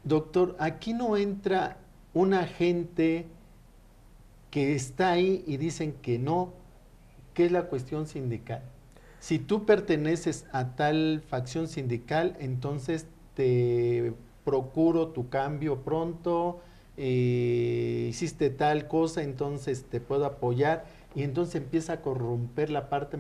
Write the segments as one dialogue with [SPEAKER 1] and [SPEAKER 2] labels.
[SPEAKER 1] Doctor, aquí no entra un agente que está ahí y dicen que no, que es la cuestión sindical. Si tú perteneces a tal facción sindical, entonces te procuro tu cambio pronto, hiciste tal cosa, entonces te puedo apoyar y entonces empieza a corromper la parte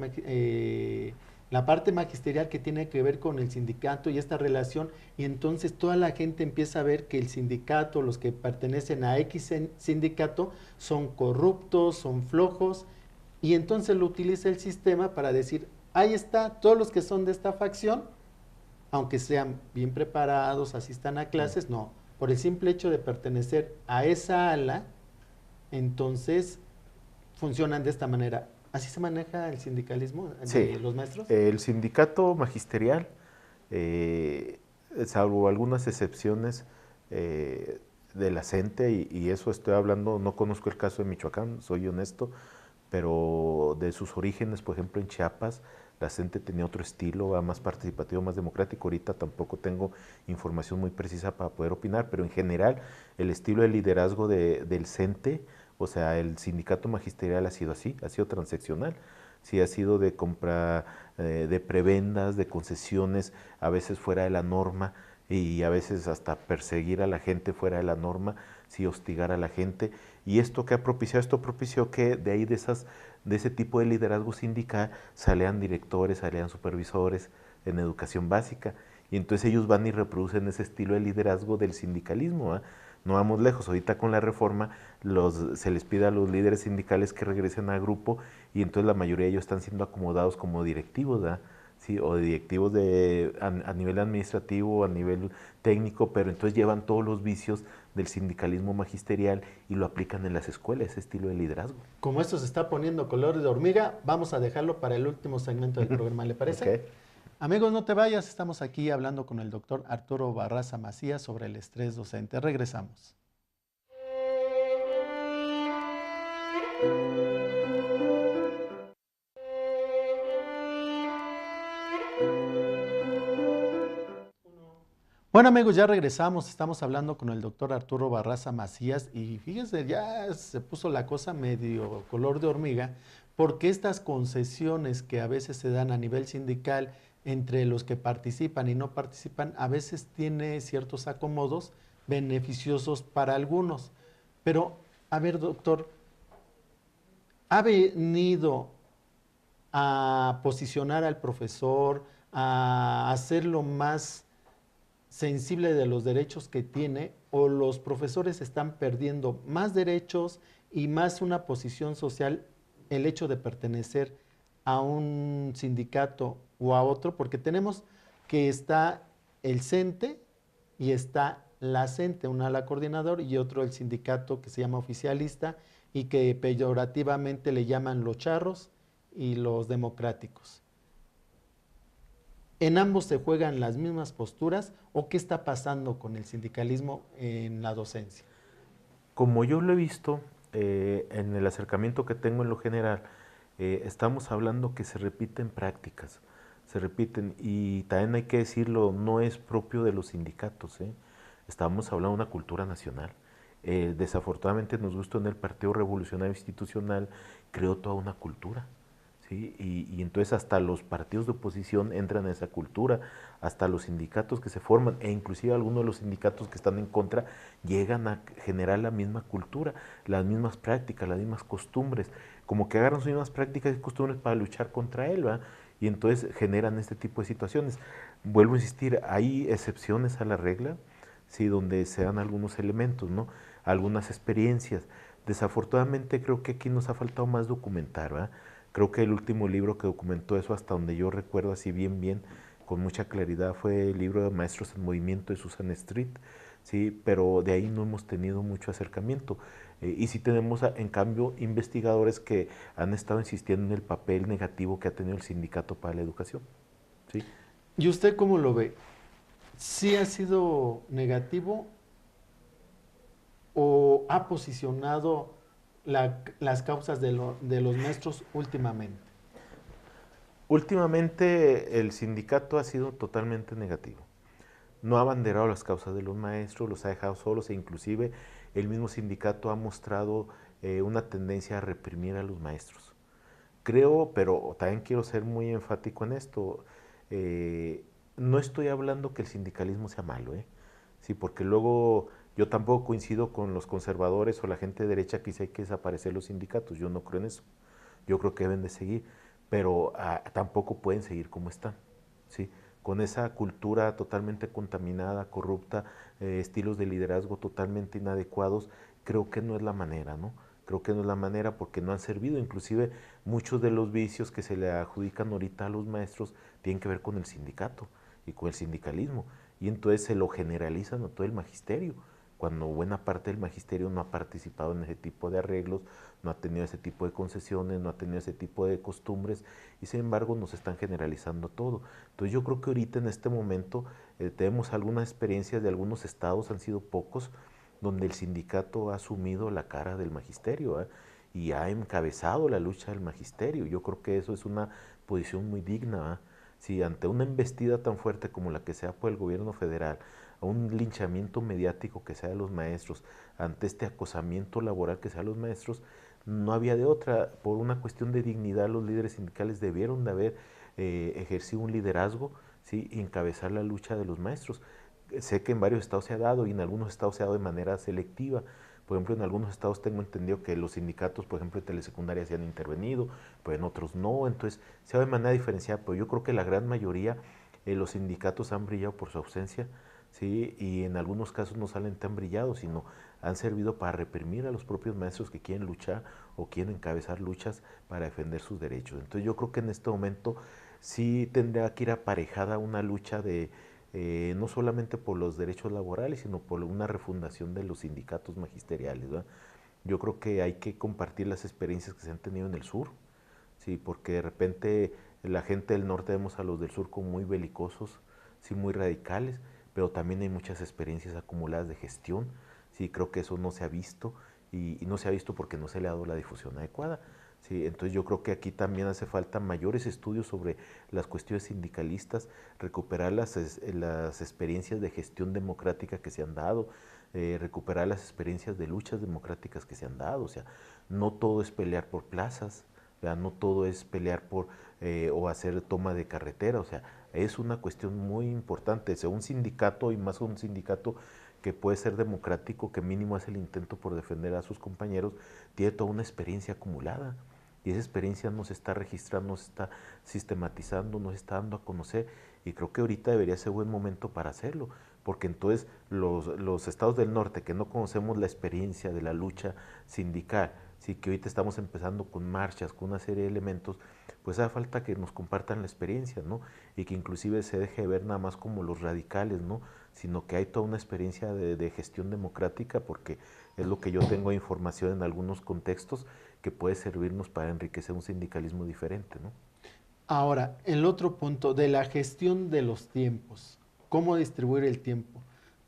[SPEAKER 1] magisterial que tiene que ver con el sindicato y esta relación, y entonces toda la gente empieza a ver que el sindicato, los que pertenecen a X sindicato, son corruptos, son flojos, y entonces lo utiliza el sistema para decir, ahí está, todos los que son de esta facción, aunque sean bien preparados, asistan a clases, no, por el simple hecho de pertenecer a esa ala, entonces funcionan de esta manera. ¿Así se maneja el sindicalismo
[SPEAKER 2] Sí,
[SPEAKER 1] de los maestros?
[SPEAKER 2] el sindicato magisterial, eh, salvo algunas excepciones de la CENTE, y eso estoy hablando, no conozco el caso de Michoacán, soy honesto, pero de sus orígenes, por ejemplo, en Chiapas, la CENTE tenía otro estilo, más participativo, más democrático. Ahorita tampoco tengo información muy precisa para poder opinar, pero en general el estilo de liderazgo del CENTE, o sea, el sindicato magisterial ha sido así, ha sido transaccional. Sí, ha sido de compra de prebendas, de concesiones, a veces fuera de la norma, y a veces hasta perseguir a la gente fuera de la norma, sí, hostigar a la gente. ¿Y esto qué ha propiciado? Esto propició que de ahí de ese tipo de liderazgo sindical salían directores, salían supervisores en educación básica. Y entonces ellos van y reproducen ese estilo de liderazgo del sindicalismo. ¿Eh? No vamos lejos, ahorita con la reforma se les pide a los líderes sindicales que regresen al grupo, y entonces la mayoría de ellos están siendo acomodados como directivos, ¿verdad? Sí, o directivos a nivel administrativo, a nivel técnico, pero entonces llevan todos los vicios del sindicalismo magisterial y lo aplican en las escuelas, ese estilo de liderazgo.
[SPEAKER 1] Como esto se está poniendo color de hormiga, vamos a dejarlo para el último segmento del programa, ¿le
[SPEAKER 2] Ok.
[SPEAKER 1] parece? Amigos, no te vayas, estamos aquí hablando con el doctor Arturo Barraza Macías sobre el estrés docente. Regresamos. Bueno amigos, ya regresamos, estamos hablando con el doctor Arturo Barraza Macías y fíjense, ya se puso la cosa medio color de hormiga porque estas concesiones que a veces se dan a nivel sindical entre los que participan y no participan, a veces tiene ciertos acomodos beneficiosos para algunos. Pero, a ver doctor, ¿ha venido a posicionar al profesor, a hacerlo más sensible de los derechos que tiene, o los profesores están perdiendo más derechos y más una posición social el hecho de pertenecer a un sindicato o a otro? Porque tenemos que está el CENTE y está la CENTE, una la coordinador y otro el sindicato que se llama oficialista y que peyorativamente le llaman los charros y los democráticos. ¿En ambos se juegan las mismas posturas o qué está pasando con el sindicalismo en la docencia?
[SPEAKER 2] Como yo lo he visto en el acercamiento que tengo en lo general, estamos hablando que se repiten prácticas, se repiten, y también hay que decirlo, no es propio de los sindicatos. Estamos hablando de una cultura nacional. Desafortunadamente nos gustó en el Partido Revolucionario Institucional, creó toda una cultura. ¿Sí? Y entonces hasta los partidos de oposición entran en esa cultura, hasta los sindicatos que se forman, e inclusive algunos de los sindicatos que están en contra llegan a generar la misma cultura, las mismas prácticas, las mismas costumbres, como que agarran sus mismas prácticas y costumbres para luchar contra él, ¿verdad? Y entonces generan este tipo de situaciones. Vuelvo a insistir, hay excepciones a la regla, sí, donde se dan algunos elementos, ¿no? Algunas experiencias. Desafortunadamente creo que aquí nos ha faltado más documentar, ¿verdad? Creo que el último libro que documentó eso, hasta donde yo recuerdo así bien, con mucha claridad, fue el libro de Maestros en Movimiento de Susan Street, ¿sí? Pero de ahí no hemos tenido mucho acercamiento. Y sí tenemos, en cambio, investigadores que han estado insistiendo en el papel negativo que ha tenido el sindicato para la educación. ¿Sí?
[SPEAKER 1] ¿Y usted cómo lo ve? ¿Sí ha sido negativo o ha posicionado las causas de los maestros últimamente?
[SPEAKER 2] Últimamente el sindicato ha sido totalmente negativo. no ha abanderado las causas de los maestros, los ha dejado solos e inclusive el mismo sindicato ha mostrado una tendencia a reprimir a los maestros. Creo, pero también quiero ser muy enfático en esto, eh, no estoy hablando que el sindicalismo sea malo, ¿eh? Sí, porque luego yo tampoco coincido con los conservadores o la gente de derecha que dice hay que desaparecer los sindicatos, yo no creo en eso, yo creo que deben de seguir, pero tampoco pueden seguir como están, ¿sí? Con esa cultura totalmente contaminada, corrupta, estilos de liderazgo totalmente inadecuados, creo que no es la manera, ¿no? Creo que no es la manera porque no han servido, inclusive muchos de los vicios que se le adjudican ahorita a los maestros tienen que ver con el sindicato y con el sindicalismo, y entonces se lo generalizan a todo el magisterio, cuando buena parte del magisterio no ha participado en ese tipo de arreglos, no ha tenido ese tipo de concesiones, no ha tenido ese tipo de costumbres, y sin embargo nos están generalizando todo. Entonces yo creo que ahorita en este momento tenemos algunas experiencias de algunos estados, han sido pocos, donde el sindicato ha asumido la cara del magisterio, ¿eh? Y ha encabezado la lucha del magisterio. Yo creo que eso es una posición muy digna. ¿Eh? Si ante una embestida tan fuerte como la que sea por el gobierno federal, a un linchamiento mediático que sea de los maestros, ante este acosamiento laboral que sea de los maestros, no había de otra. Por una cuestión de dignidad, los líderes sindicales debieron de haber ejercido un liderazgo, ¿sí? Y encabezar la lucha de los maestros. Sé que en varios estados se ha dado y en algunos estados se ha dado de manera selectiva. Por ejemplo, en algunos estados tengo entendido que los sindicatos, por ejemplo, de telesecundaria se han intervenido, pero en otros no. Entonces, se ha dado de manera diferenciada, pero yo creo que la gran mayoría, los sindicatos han brillado por su ausencia, ¿sí? Y en algunos casos no salen tan brillados, sino han servido para reprimir a los propios maestros que quieren luchar o quieren encabezar luchas para defender sus derechos. Entonces, yo creo que en este momento sí tendría que ir aparejada una lucha de no solamente por los derechos laborales, sino por una refundación de los sindicatos magisteriales. ¿Verdad? Yo creo que hay que compartir las experiencias que se han tenido en el sur, sí, porque de repente la gente del norte vemos a los del sur como muy belicosos, sí, muy radicales, pero también hay muchas experiencias acumuladas de gestión, sí, creo que eso no se ha visto y no se ha visto porque no se le ha dado la difusión adecuada. Sí, entonces yo creo que aquí también hace falta mayores estudios sobre las cuestiones sindicalistas, recuperar las experiencias de gestión democrática que se han dado, recuperar las experiencias de luchas democráticas que se han dado. O sea, no todo es pelear por plazas, ¿verdad? No todo es pelear por o hacer toma de carretera. O sea, es una cuestión muy importante. O sea, un sindicato y más un sindicato que puede ser democrático, que mínimo hace el intento por defender a sus compañeros, tiene toda una experiencia acumulada. Y esa experiencia no se está registrando, no se está sistematizando, no se está dando a conocer. Y creo que ahorita debería ser buen momento para hacerlo, porque entonces los estados del norte que no conocemos la experiencia de la lucha sindical, sí que ahorita estamos empezando con marchas, con una serie de elementos, pues hace falta que nos compartan la experiencia, ¿no? Y que inclusive se deje de ver nada más como los radicales, ¿no? Sino que hay toda una experiencia de gestión democrática, porque es lo que yo tengo de información en algunos contextos que puede servirnos para enriquecer un sindicalismo diferente, ¿no?
[SPEAKER 1] Ahora, el otro punto de la gestión de los tiempos, cómo distribuir el tiempo.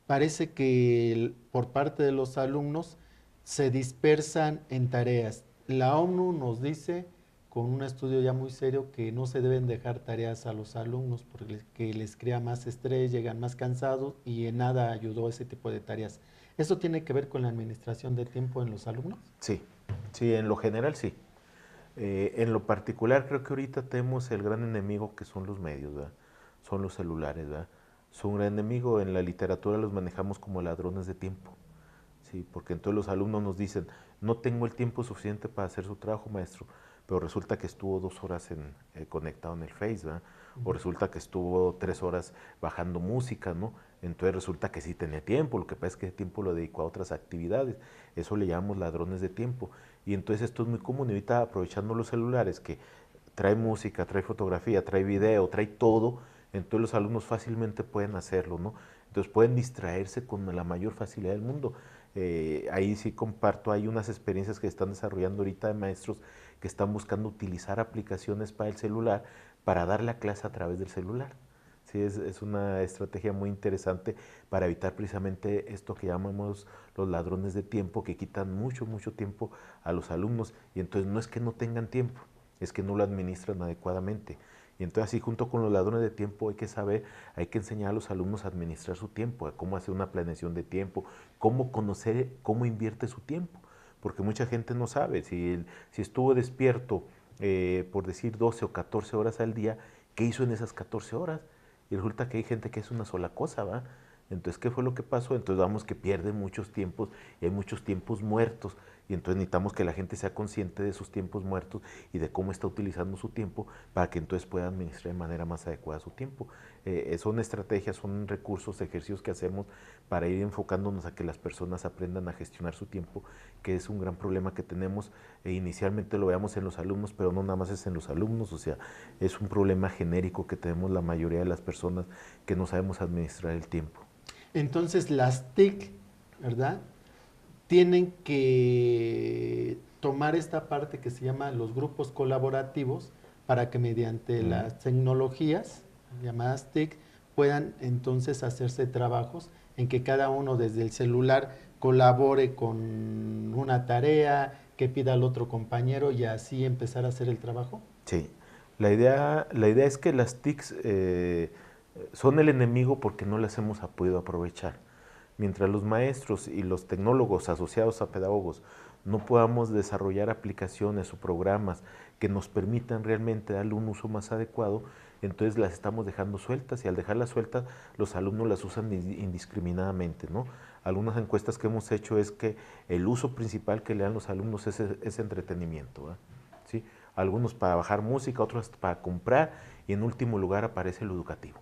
[SPEAKER 1] Parece que por parte de los alumnos se dispersan en tareas. La ONU nos dice, con un estudio ya muy serio, que no se deben dejar tareas a los alumnos porque les crea más estrés, llegan más cansados y en nada ayudó ese tipo de tareas. ¿Eso tiene que ver con la administración de tiempo en los alumnos?
[SPEAKER 2] Sí, sí, en lo general sí. En lo particular creo que ahorita tenemos el gran enemigo que son los medios, ¿verdad? Son los celulares, ¿verdad? Son un gran enemigo, en la literatura los manejamos como ladrones de tiempo, ¿sí? Porque entonces los alumnos nos dicen, no tengo el tiempo suficiente para hacer su trabajo, maestro, pero resulta que estuvo 2 horas conectado en el Face, ¿verdad? O
[SPEAKER 1] Ujú.
[SPEAKER 2] resulta que estuvo 3 horas bajando música, ¿no? Entonces resulta que sí tenía tiempo, lo que pasa es que ese tiempo lo dedicó a otras actividades, eso le llamamos ladrones de tiempo, y entonces esto es muy común, y ahorita aprovechando los celulares que trae música, trae fotografía, trae video, trae todo, entonces los alumnos fácilmente pueden hacerlo, ¿no? Entonces pueden distraerse con la mayor facilidad del mundo. Ahí sí comparto, hay unas experiencias que están desarrollando ahorita de maestros que están buscando utilizar aplicaciones para el celular para dar la clase a través del celular. Sí, es una estrategia muy interesante para evitar precisamente esto que llamamos los ladrones de tiempo, que quitan mucho, mucho tiempo a los alumnos. Y entonces no es que no tengan tiempo, es que no lo administran adecuadamente. Y entonces así junto con los ladrones de tiempo hay que saber, hay que enseñar a los alumnos a administrar su tiempo, a cómo hacer una planeación de tiempo, cómo conocer, cómo invierte su tiempo. Porque mucha gente no sabe, si estuvo despierto, por decir 12 o 14 horas al día, ¿qué hizo en esas 14 horas? Y resulta que hay gente que es una sola cosa, ¿va? Entonces, ¿qué fue lo que pasó? Entonces vamos que pierde muchos tiempos y hay muchos tiempos muertos y entonces necesitamos que la gente sea consciente de esos tiempos muertos y de cómo está utilizando su tiempo para que entonces pueda administrar de manera más adecuada su tiempo. Son estrategias, son recursos, ejercicios que hacemos para ir enfocándonos a que las personas aprendan a gestionar su tiempo, que es un gran problema que tenemos. Inicialmente lo veamos en los alumnos, pero no nada más es en los alumnos, o sea, es un problema genérico que tenemos la mayoría de las personas que no sabemos administrar el tiempo.
[SPEAKER 1] Entonces las TIC, ¿verdad? Tienen que tomar esta parte que se llama los grupos colaborativos para que mediante las tecnologías llamadas TIC puedan entonces hacerse trabajos en que cada uno desde el celular colabore con una tarea, que pida al otro compañero y así empezar a hacer el trabajo.
[SPEAKER 2] Sí, la idea es que las TICs son el enemigo porque no las hemos podido aprovechar. Mientras los maestros y los tecnólogos asociados a pedagogos no podamos desarrollar aplicaciones o programas que nos permitan realmente darle un uso más adecuado, entonces las estamos dejando sueltas y al dejarlas sueltas los alumnos las usan indiscriminadamente, ¿no? Algunas encuestas que hemos hecho es que el uso principal que le dan los alumnos es entretenimiento, ¿verdad? ¿Sí? Algunos para bajar música, otros para comprar y en último lugar aparece lo educativo.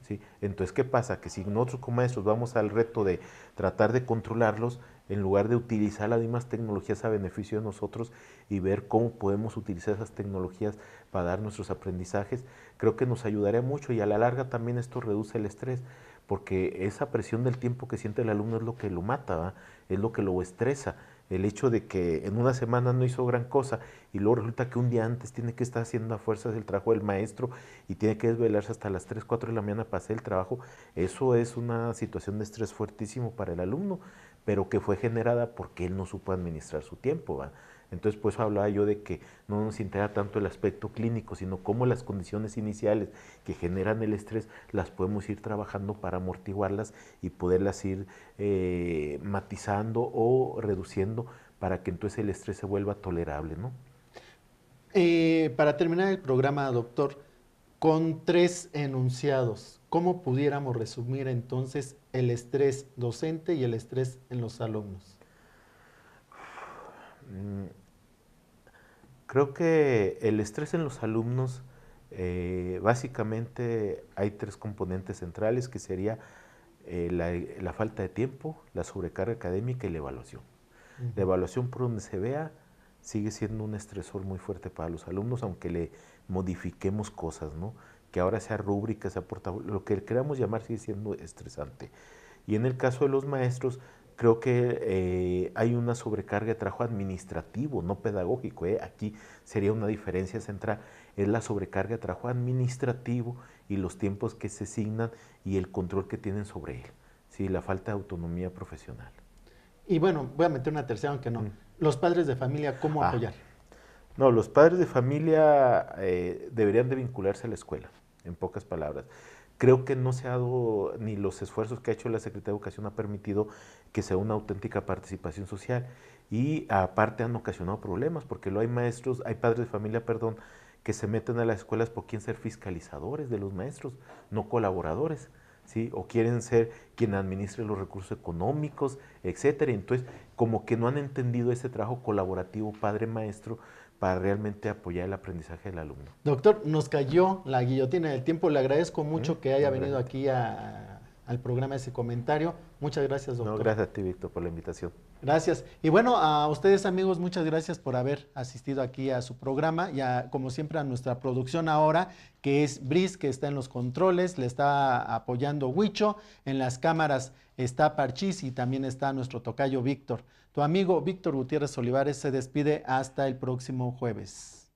[SPEAKER 2] ¿Sí? Entonces, ¿qué pasa? Que si nosotros como maestros vamos al reto de tratar de controlarlos, en lugar de utilizar las mismas tecnologías a beneficio de nosotros y ver cómo podemos utilizar esas tecnologías para dar nuestros aprendizajes, creo que nos ayudaría mucho y a la larga también esto reduce el estrés, porque esa presión del tiempo que siente el alumno es lo que lo mata, ¿va? Es lo que lo estresa. El hecho de que en una semana no hizo gran cosa y luego resulta que un día antes tiene que estar haciendo a fuerzas el trabajo del maestro y tiene que desvelarse hasta las 3, 4 de la mañana para hacer el trabajo, eso es una situación de estrés fuertísimo para el alumno, pero que fue generada porque él no supo administrar su tiempo, ¿va? Entonces, por eso hablaba yo de que no nos integra tanto el aspecto clínico, sino cómo las condiciones iniciales que generan el estrés las podemos ir trabajando para amortiguarlas y poderlas ir matizando o reduciendo para que entonces el estrés se vuelva tolerable, ¿no?
[SPEAKER 1] Para terminar el programa, doctor, con 3 enunciados, ¿cómo pudiéramos resumir entonces el estrés docente y el estrés en los alumnos?
[SPEAKER 2] Mm, Creo que el estrés en los alumnos, básicamente hay 3 componentes centrales, que sería la falta de tiempo, la sobrecarga académica y la evaluación. La evaluación, por donde se vea, sigue siendo un estresor muy fuerte para los alumnos, aunque le modifiquemos cosas, ¿no? Que ahora sea rúbrica, sea portafolio, lo que queramos llamar sigue siendo estresante. Y en el caso de los maestros, creo que hay una sobrecarga de trabajo administrativo, no pedagógico. Aquí sería una diferencia central, es la sobrecarga de trabajo administrativo y los tiempos que se asignan y el control que tienen sobre él. Sí, la falta de autonomía profesional.
[SPEAKER 1] Y bueno, voy a meter una tercera, aunque no. Los padres de familia, ¿cómo
[SPEAKER 2] Ah,
[SPEAKER 1] apoyar?
[SPEAKER 2] no, los padres de familia deberían de vincularse a la escuela, en pocas palabras. Creo que no se ha dado, ni los esfuerzos que ha hecho la Secretaría de Educación ha permitido que sea una auténtica participación social y aparte han ocasionado problemas porque lo hay maestros, hay padres de familia, perdón, que se meten a las escuelas por quieren ser fiscalizadores de los maestros, no colaboradores, ¿sí? O quieren ser quien administre los recursos económicos, etcétera. Entonces, como que no han entendido ese trabajo colaborativo padre-maestro para realmente apoyar el aprendizaje del alumno.
[SPEAKER 1] Doctor, nos cayó la guillotina del tiempo. Le agradezco mucho que haya
[SPEAKER 2] No,
[SPEAKER 1] venido
[SPEAKER 2] gracias a ti.
[SPEAKER 1] aquí al programa ese comentario. Muchas gracias,
[SPEAKER 2] No,
[SPEAKER 1] doctor.
[SPEAKER 2] gracias a ti, Víctor, por la invitación.
[SPEAKER 1] Gracias. Y bueno, a ustedes amigos, muchas gracias por haber asistido aquí a su programa y como siempre a nuestra producción ahora, que es Brice, que está en los controles, le está apoyando Huicho, en las cámaras está Parchís y también está nuestro tocayo Víctor. Tu amigo Víctor Gutiérrez Olivares se despide hasta el próximo jueves.